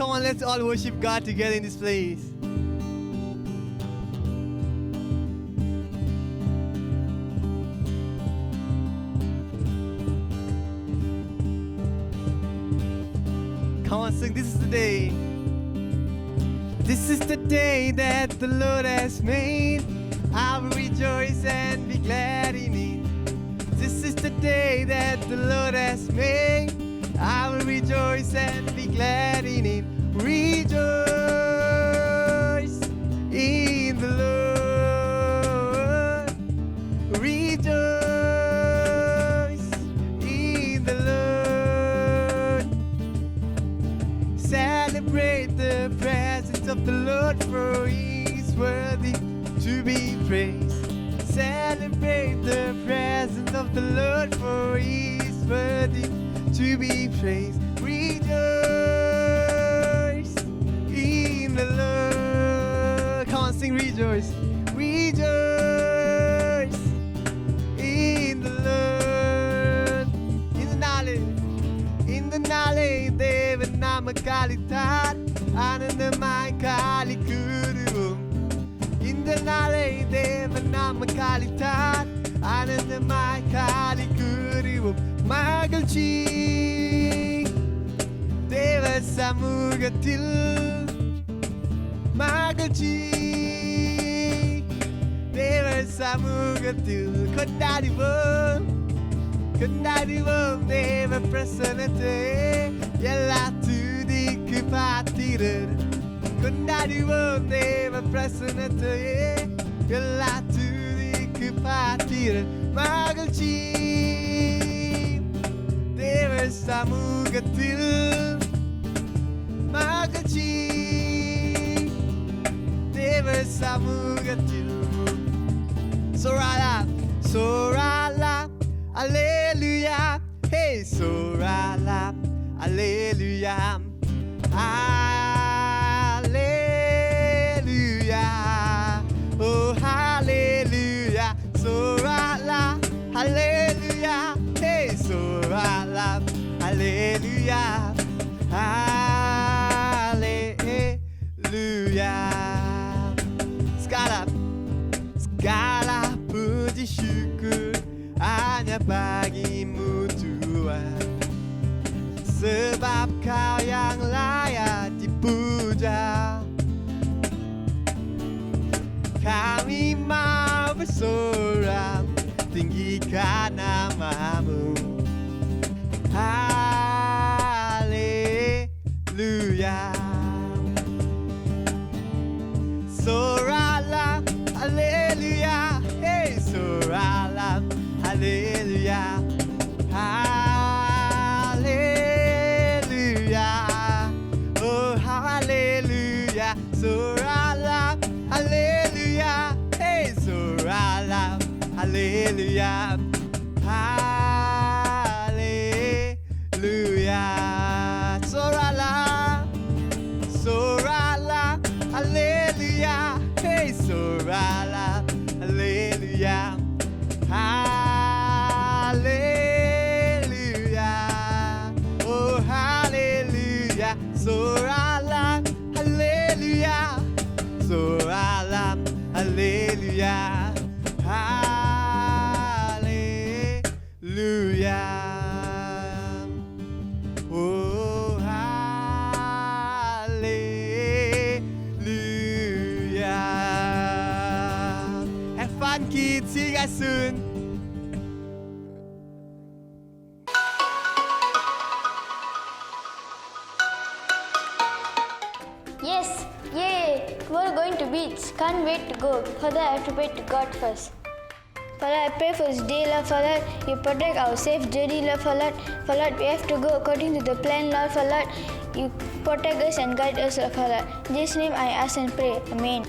Come on, let's all worship God together in this place. Come on, sing. This is the day. This is the day that the Lord has made. I will rejoice and be glad in it. This is the day that the Lord has made. I will rejoice and be glad in it. Rejoice in the Lord. Rejoice in the Lord. Celebrate the presence of the Lord, for He is worthy to be praised. Celebrate the presence of the Lord, for He is worthy to be praised. Rejoice in the Lord. Come on, sing rejoice. Rejoice in the Lord. In the nale Deva nama kalitat anandamai kali kudu. In the nale Deva nama kalitat anandamai kali kudu. Magalchi Deva samugatil. Magalchi Deva samugatil. Kondadivam Deva prasanate. Yalla tudi kupatirar. Kondadivam Deva prasanate. Yalla tudi kupatirar. Magalchi Deva samugatil. Magalchi Deva samugatil. Sorala, sorala, alleluia. Hey, sorala, alleluia. Hallelujah. Oh, hallelujah. Sorala, hallelujah. Hey, sorala, hallelujah. Hallelujah. Segala puji syukur hanya bagimu Tuhan, sebab Kau yang layak dipuja. Kami mau bersorak tinggikan nama-Mu. Haleluya. Soralah, haleluya. Hey, soralah, haleluya. Haleluya. Oh, haleluya. Soralah, haleluya. Hey, soralah, haleluya. Haleluya. Soralah, soralah, haleluya. Hey, soralah, haleluya. Haleluya. Oh, haleluya. Soralah, haleluya. Soralah, haleluya. Haleluya. Oh, hallelujah. Have fun, kids. See you guys soon. Yes, yay! We're going to beach. Can't wait to go. For that, I have to pray to God first. Father, I pray for this day, Lord. Father, you protect our safe journey, Lord. Father, we have to go according to the plan, Lord. Father, you protect us and guide us, Lord. Father, in Jesus' name I ask and pray. Amen.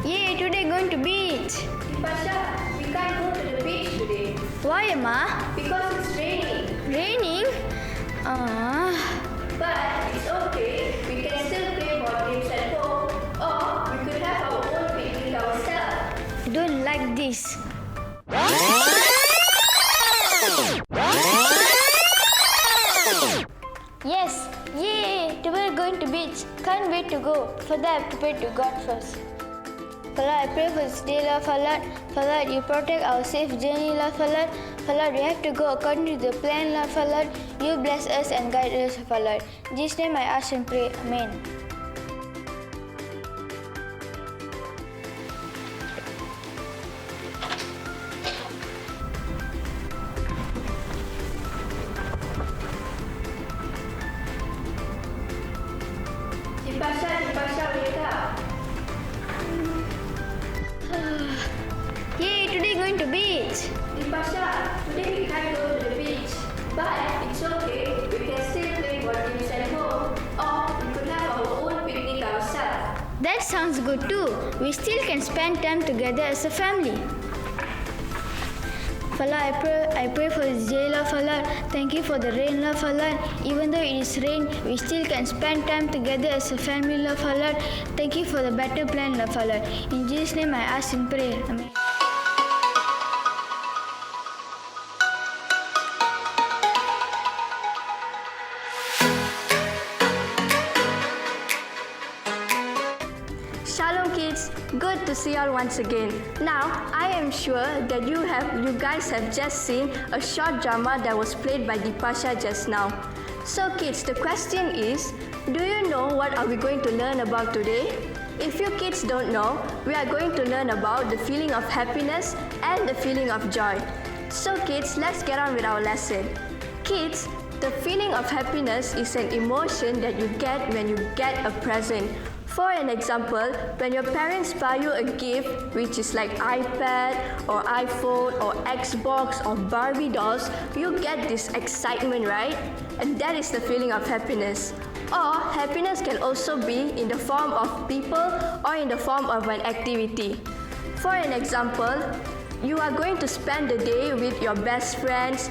Yay, today going to beach. Pasha, we can't go to the beach today Why, Ma? because it's raining. Raining? But it's okay. We can still play board games at home, or we could have our own picnic ourselves. Don't like this. Yes, yay! Tomorrow going to beach. Can't wait to go. For that, I pray to God first. Father, I pray for this day, Lord, Father. Father, you protect our safe journey, Lord, Father. Father, we have to go according to the plan, Lord, Father. You bless us and guide us, Father. In Jesus' name I ask and pray. Amen. Dipasha, wake up. Yay, today going to beach. Dipasha, today we can't go to the beach. But it's okay. We can still play board games at home, or we could have our own picnic ourselves. That sounds good too. We still can spend time together as a family. Father, I pray for this day, Lord, Father. Thank you for the rain, Lord, Father. Even though it is rain, we still can spend time together as a family, Lord, Father. Thank you for the better plan, Lord, Father. In Jesus' name I ask and pray. Amen. Shalom kids, good to see you all once again. Now, I am sure that you guys have just seen a short drama that was played by Dipasha just now. So kids, the question is, do you know what are we going to learn about today? If you kids don't know, we are going to learn about the feeling of happiness and the feeling of joy. So kids, let's get on with our lesson. Kids, the feeling of happiness is an emotion that you get when you get a present. For an example, when your parents buy you a gift, which is like iPad or iPhone or Xbox or Barbie dolls, you get this excitement, right? And that is the feeling of happiness. Or happiness can also be in the form of people or in the form of an activity. For an example, you are going to spend the day with your best friends,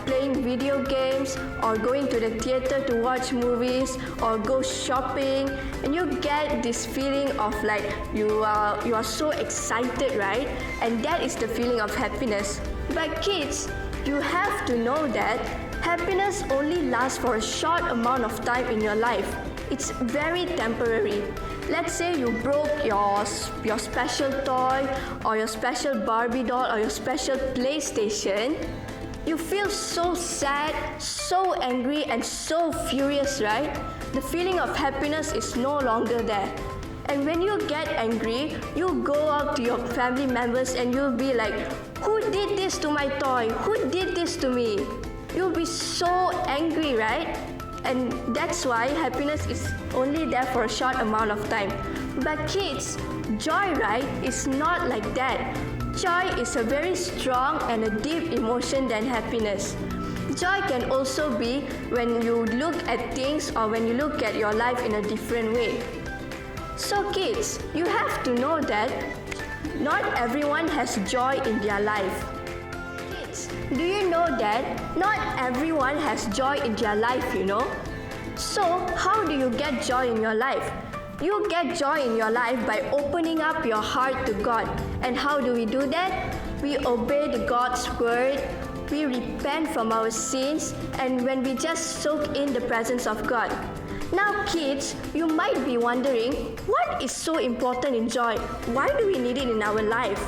playing video games, or going to the theater to watch movies, or go shopping, and you get this feeling of like you are so excited, right? And that is the feeling of happiness. But kids, you have to know that happiness only lasts for a short amount of time in your life. It's very temporary. Let's say you broke your special toy or your special Barbie doll or your special PlayStation. You feel so sad, so angry and so furious, right? The feeling of happiness is no longer there. And when you get angry, you go out to your family members and you'll be like, who did this to my toy? Who did this to me? You'll be so angry, right? And that's why happiness is only there for a short amount of time. But kids, joy, right, is not like that. Joy is a very strong and a deep emotion than happiness. Joy can also be when you look at things or when you look at your life in a different way. So kids, you have to know that not everyone has joy in their life. Do you know that not everyone has joy in their life, you know? So, how do you get joy in your life? You get joy in your life by opening up your heart to God. And how do we do that? We obey God's word, we repent from our sins, and when we just soak in the presence of God. Now kids, you might be wondering, what is so important in joy? Why do we need it in our life?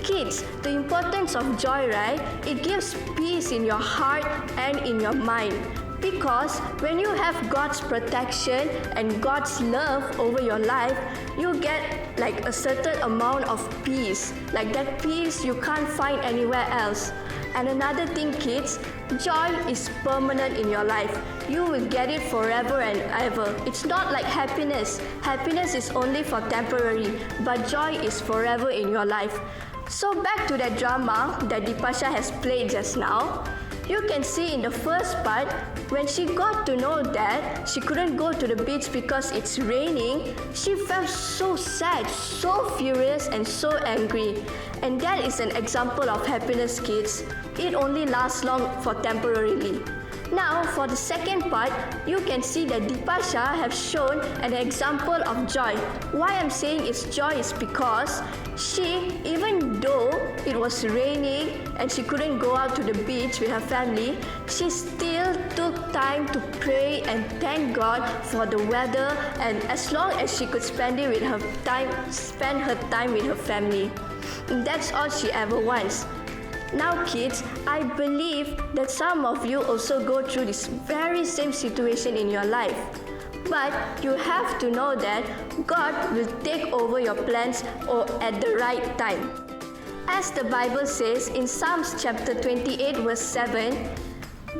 Kids, the importance of joy, right? It gives peace in your heart and in your mind. Because when you have God's protection and God's love over your life, you get like a certain amount of peace. Like that peace you can't find anywhere else. And another thing, kids, joy is permanent in your life. You will get it forever and ever. It's not like happiness. Happiness is only for temporary, but joy is forever in your life. So back to that drama that Dipasha has played just now. You can see in the first part, when she got to know that she couldn't go to the beach because it's raining, she felt so sad, so furious and so angry. And that is an example of happiness, kids. It only lasts long for temporarily. Now, for the second part, you can see that Dipasha have shown an example of joy. Why I'm saying it's joy is because she, even though it was raining and she couldn't go out to the beach with her family, she still took time to pray and thank God for the weather, and as long as she could spend her time with her family. That's all she ever wants. Now kids, I believe that some of you also go through this very same situation in your life. But you have to know that God will take over your plans at the right time. As the Bible says in Psalms chapter 28 verse 7,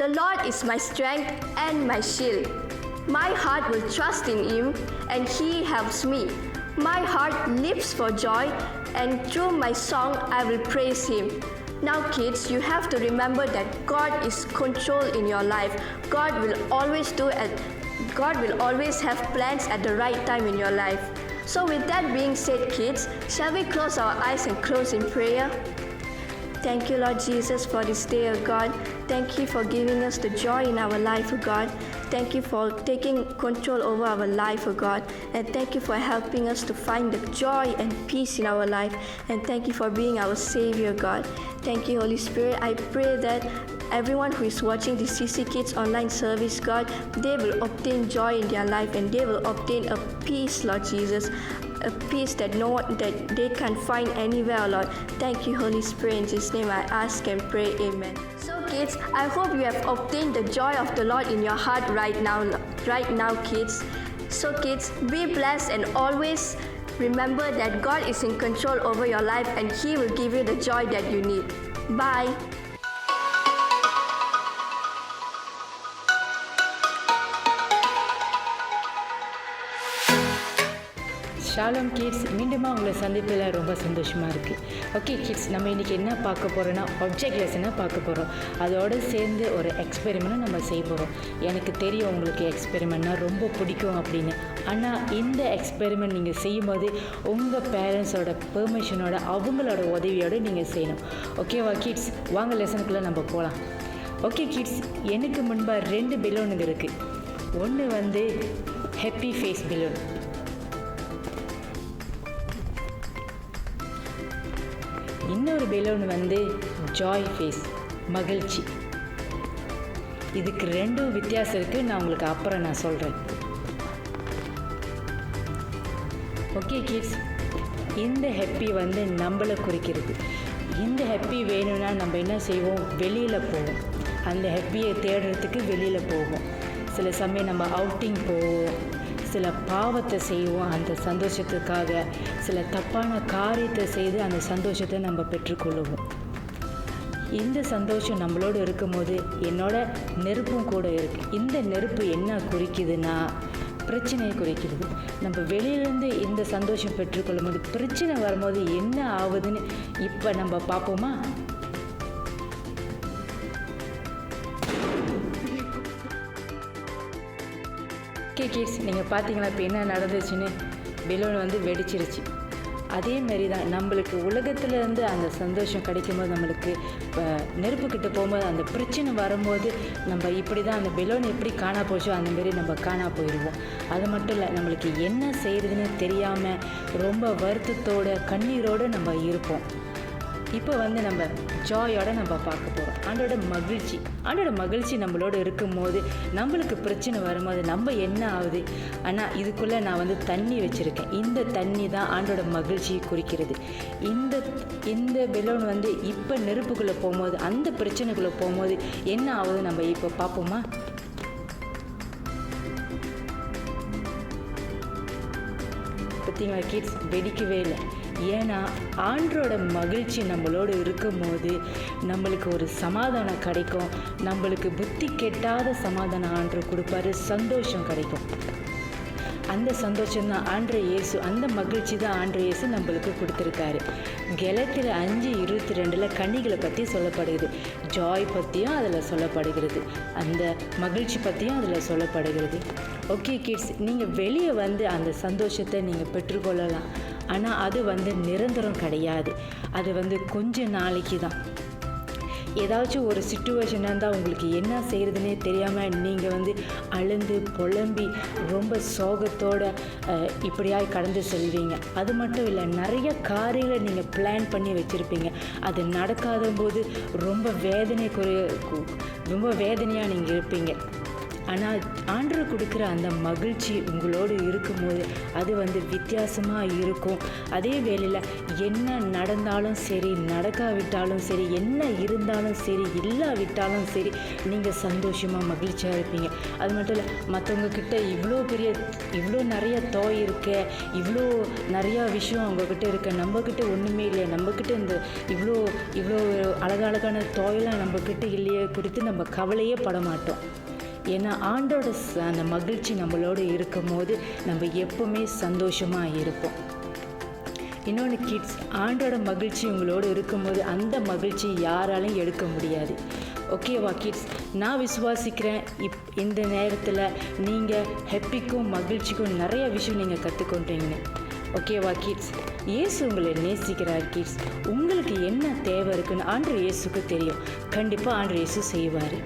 "The Lord is my strength and my shield. My heart will trust in Him and He helps me. My heart leaps for joy, and through my song I will praise Him." Now kids, you have to remember that God is control in your life. God will always have plans at the right time in your life. So with that being said, kids, shall we close our eyes and close in prayer? Thank you, Lord Jesus, for this day, O God. Thank you for giving us the joy in our life, O God. Thank you for taking control over our life, O God. And thank you for helping us to find the joy and peace in our life. And thank you for being our Savior, God. Thank you, Holy Spirit. I pray that everyone who is watching the CC Kids online service, God, they will obtain joy in their life, and they will obtain a peace, Lord Jesus. A peace that they can't find anywhere, Lord. Thank you, Holy Spirit. In Jesus' name I ask and pray, amen. So kids, I hope you have obtained the joy of the Lord in your heart right now, kids. So kids, be blessed and always remember that God is in control over your life, and He will give you the joy that you need. Bye. ஷாሎም kids, மீண்டுமா உங்களை சந்திப்பில் ரொம்ப சந்தோஷமாக இருக்குது. Okay kids, நம்ம இன்றைக்கி என்ன பார்க்க போகிறோன்னா ஆப்ஜெக்ட் லெசனாக பார்க்க போகிறோம். அதோடு சேர்ந்து ஒரு எக்ஸ்பெரிமெண்ட்டும் நம்ம செய்ய போகிறோம். எனக்கு தெரியும் உங்களுக்கு எக்ஸ்பெரிமெண்ட்னா ரொம்ப பிடிக்கும் அப்படின்னு. ஆனால் இந்த எக்ஸ்பெரிமெண்ட் நீங்கள் செய்யும்போது உங்கள் பேரண்ட்ஸோட பெர்மிஷனோட, அவங்களோட உதவியோடு நீங்கள் செய்யணும். ஓகேவா கிட்ஸ்? வாங்க லெசனுக்குள்ளே நம்ம போகலாம். ஓகே கிட்ஸ், எனக்கு முன்பாக 2 பெலூனுங்க இருக்குது. ஒன்று வந்து ஹாப்பி ஃபேஸ் பெலூன், இன்னொரு பெலூன் வந்து ஜாய் ஃபேஸ், மகிழ்ச்சி. இதுக்கு 2 வித்தியாசம் இருக்குது. நான் உங்களுக்கு அப்புறம் நான் சொல்கிறேன். ஓகே கிட்ஸ், இந்த ஹாப்பி வந்து நம்மளை குறிக்கிறது. இந்த ஹாப்பி வேணும்னா நம்ம என்ன செய்வோம்? வெளியில் போவோம். அந்த ஹாப்பியை தேடுறதுக்கு வெளியில் போவோம். சில சமயம் நம்ம அவுட்டிங் போவோம், சில பாவத்தை செய்வோம் அந்த சந்தோஷத்துக்காக, சில தப்பான காரியத்தை செய்து அந்த சந்தோஷத்தை நம்ம பெற்றுக்கொள்ளுவோம். இந்த சந்தோஷம் நம்மளோடு இருக்கும்போது என்னோட நெருப்பும் கூட இருக்குது. இந்த நெருப்பு என்ன குறிக்குதுன்னா பிரச்சனையை குறிக்கிறது. நம்ம வெளியிலேருந்து இந்த சந்தோஷம் பெற்றுக்கொள்ளும் போது பிரச்சனை வரும்போது என்ன ஆகுதுன்னு இப்போ நம்ம பார்ப்போமா? ஓகே கிட்ஸ், நீங்கள் பார்த்தீங்களா இப்போ என்ன நடந்துச்சுன்னு? பெலூன் வந்து வெடிச்சிருச்சு. அதேமாரி தான் நம்மளுக்கு உலகத்துலேருந்து அந்த சந்தோஷம் கிடைக்கும்போது, நம்மளுக்கு நெருப்புக்கிட்ட போகும்போது அந்த பிரச்சனை வரும்போது நம்ம இப்படி தான் அந்த பெலூன் எப்படி காணா போச்சோ அந்தமாரி நம்ம காணா போயிடுவோம். அது மட்டும் இல்லை, நம்மளுக்கு என்ன செய்கிறதுன்னு தெரியாமல் ரொம்ப வருத்தத்தோடு கண்ணீரோடு நம்ம இருப்போம். இப்போ வந்து நம்ம ஜாயோடு நம்ம பார்க்க போகிறோம். ஆண்டோட மகிழ்ச்சி நம்மளோட இருக்கும்போது, நம்மளுக்கு பிரச்சனை வரும்போது நம்ம என்ன ஆகுது? ஆனால் இதுக்குள்ளே நான் வந்து தண்ணி வச்சுருக்கேன். இந்த தண்ணி தான் ஆண்டோட மகிழ்ச்சியை குறிக்கிறது. இந்த பெலூன் வந்து இப்போ நெருப்புக்குள்ளே போகும்போது, அந்த பிரச்சனைக்குள்ளே போகும்போது என்ன ஆகுது நம்ம இப்போ பார்ப்போமா? பார்த்தீங்களா கிட்ஸ், வெடிக்கவே இல்லை. ஏன்னா ஆண்டோட மகிழ்ச்சி நம்மளோடு இருக்கும்போது நம்மளுக்கு ஒரு சமாதானம் கிடைக்கும். நம்மளுக்கு புத்தி கெட்டாத சமாதானம் ஆண்டு கொடுப்பாரு, சந்தோஷம் கிடைக்கும். அந்த சந்தோஷம் தான் ஆண்டவர் இயேசு, அந்த மகிழ்ச்சி தான் ஆண்டவர் இயேசு நம்மளுக்கு கொடுத்துருக்காரு. கலாத்தியர் 5:22 கனிகளை பற்றி சொல்லப்படுகிறது. ஜாய் பற்றியும் அதில் சொல்லப்படுகிறது, அந்த மகிழ்ச்சி பற்றியும் அதில் சொல்லப்படுகிறது. ஓகே கிட்ஸ், நீங்கள் வெளியே வந்து அந்த சந்தோஷத்தை நீங்கள் பெற்றுக்கொள்ளலாம். ஆனால் அது வந்து நிரந்தரம் கிடையாது. அது வந்து கொஞ்ச நாளைக்கு தான். ஏதாச்சும் ஒரு சிச்சுவேஷன் இருந்தால் உங்களுக்கு என்ன செய்கிறதுனே தெரியாமல் நீங்கள் வந்து அழுந்து புலம்பி ரொம்ப சோகத்தோடு இப்படியாய் கடந்து செல்வீங்க. அது மட்டும் இல்லை, நிறைய காரியங்களை நீங்கள் பிளான் பண்ணி வச்சுருப்பீங்க. அது நடக்காத போது ரொம்ப வேதனையாக நீங்கள் இருப்பீங்க. ஆனால் ஆண்டவர் கொடுக்குற அந்த மகிழ்ச்சி உங்களோடு இருக்கும்போது அது வந்து வித்தியாசமாக இருக்கும். அதே வேளையில் என்ன நடந்தாலும் சரி, நடக்காவிட்டாலும் சரி, என்ன இருந்தாலும் சரி, இல்லாவிட்டாலும் சரி, நீங்கள் சந்தோஷமாக மகிழ்ச்சியாக இருப்பீங்க. அது மட்டும் இல்லை, மற்றவங்கக்கிட்ட இவ்வளோ நிறைய தோய் இருக்க, இவ்வளோ நிறையா விஷயம் அவங்கக்கிட்ட இருக்க, நம்மக்கிட்ட ஒன்றுமே இல்லை, நம்மக்கிட்ட இந்த இவ்வளோ அழகழகான தோயெல்லாம் நம்மக்கிட்ட இல்லையே குறித்து நம்ம கவலையே பட மாட்டோம். ஏன்னா ஆண்டோட அந்த மகிழ்ச்சி நம்மளோடு இருக்கும் போது நம்ம எப்பவுமே சந்தோஷமாக இருப்போம். இன்னொன்று கிட்ஸ், ஆண்டோட மகிழ்ச்சி உங்களோடு இருக்கும்போது அந்த மகிழ்ச்சி யாராலையும் எடுக்க முடியாது. ஓகேவா கிட்ஸ்? நான் விசுவாசிக்கிறேன் இந்த நேரத்தில் நீங்கள் ஹாப்பிக்கும் மகிழ்ச்சிக்கும் நிறைய விஷயம் நீங்கள் கற்றுக்கொண்டீங்க. ஓகேவா கிட்ஸ்? இயேசு உங்களை நேசிக்கிறார் கிட்ஸ். உங்களுக்கு என்ன தேவை இருக்குன்னு ஆண்டவர் இயேசுக்கு தெரியும். கண்டிப்பாக ஆண்டவர் இயேசு செய்வார்.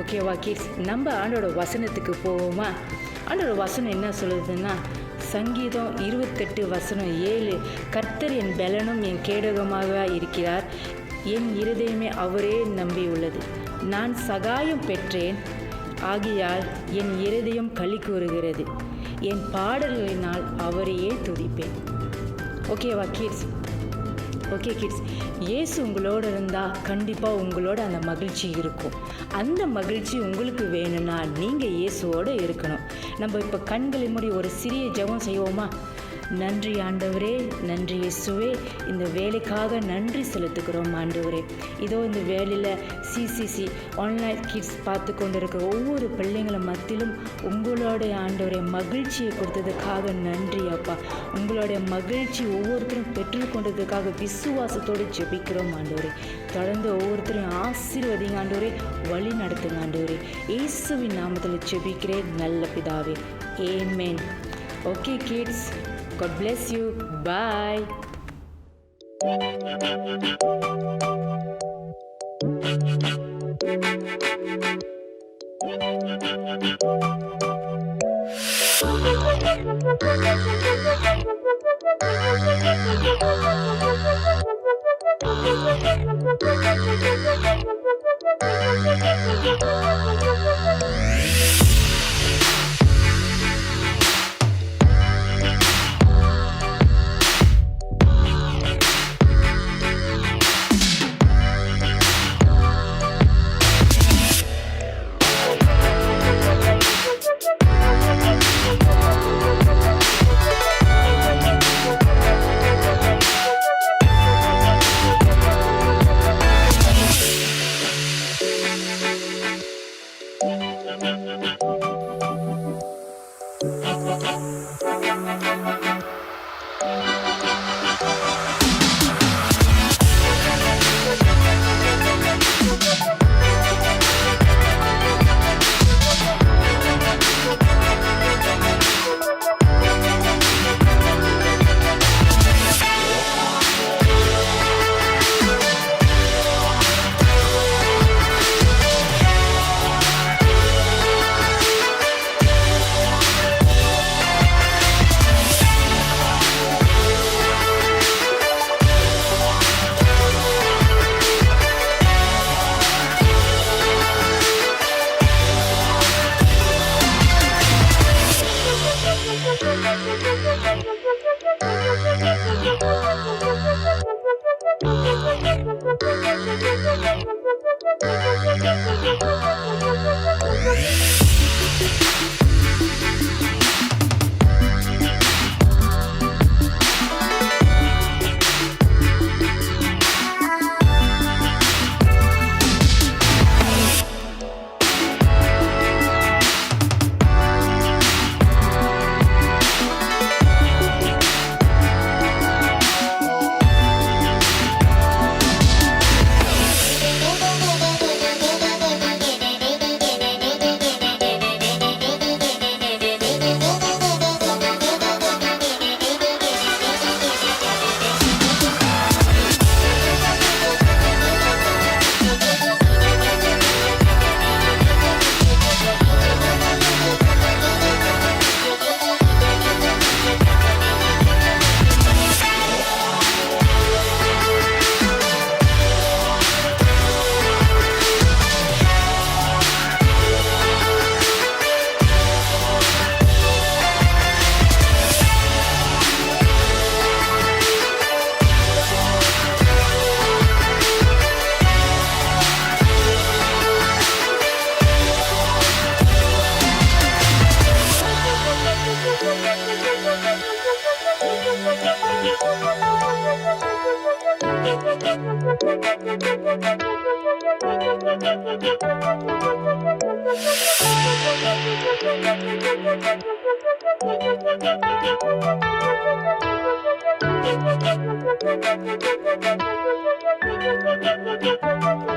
ஓகேவா கிட்ஸ்? நம்ம ஆண்டோட வசனத்துக்கு போவோமா? ஆண்டோட வசனம் என்ன சொல்லுதுன்னா, சங்கீதம் 28:7, கர்த்தர் என் பலனும் என் கேடகமாக இருக்கிறார், என் இருதயமே அவரே நம்பி உள்ளது, நான் சகாயம் பெற்றேன், ஆகையால் என் இருதயம் களி கூறுகிறது, என் பாடல்களினால் அவரையே துதிப்பேன். ஓகேவா கிட்ஸ்? ஓகே கிட்ஸ், இயேசு உங்களோடு இருந்தால் கண்டிப்பாக உங்களோட அந்த மகிழ்ச்சி இருக்கும். அந்த மகிழ்ச்சி உங்களுக்கு வேணும்னா நீங்கள் இயேசுவோடு இருக்கணும். நம்ம இப்போ கண்களை மூடி ஒரு சிறிய ஜெபம் செய்வோமா? நன்றி ஆண்டவரே, நன்றி இயேசுவே, இந்த வேலைக்காக நன்றி செலுத்துக்கிறோம் ஆண்டவரே. இதோ இந்த வேலையில் சிசிசி ஆன்லைன் கிட்ஸ் பார்த்து கொண்டு இருக்கிற ஒவ்வொரு பிள்ளைங்கள மத்தியிலும் உங்களுடைய ஆண்டவரே மகிழ்ச்சியை கொடுத்ததுக்காக நன்றி அப்பா. உங்களுடைய மகிழ்ச்சி ஒவ்வொருத்தரும் பெற்றுக்கொண்டதுக்காக விசுவாசத்தோடு ஜெபிக்கிறோம் ஆண்டவரே. தொடர்ந்து ஒவ்வொருத்தரையும் ஆசீர்வதிங்க ஆண்டவரே, வழி நடத்துங்க ஆண்டவரே. இயேசுவின் நாமத்தில் ஜெபிக்கிறேன் நல்ல பிதாவே, ஆமென். Okay kids, God bless you. Bye. Thank you.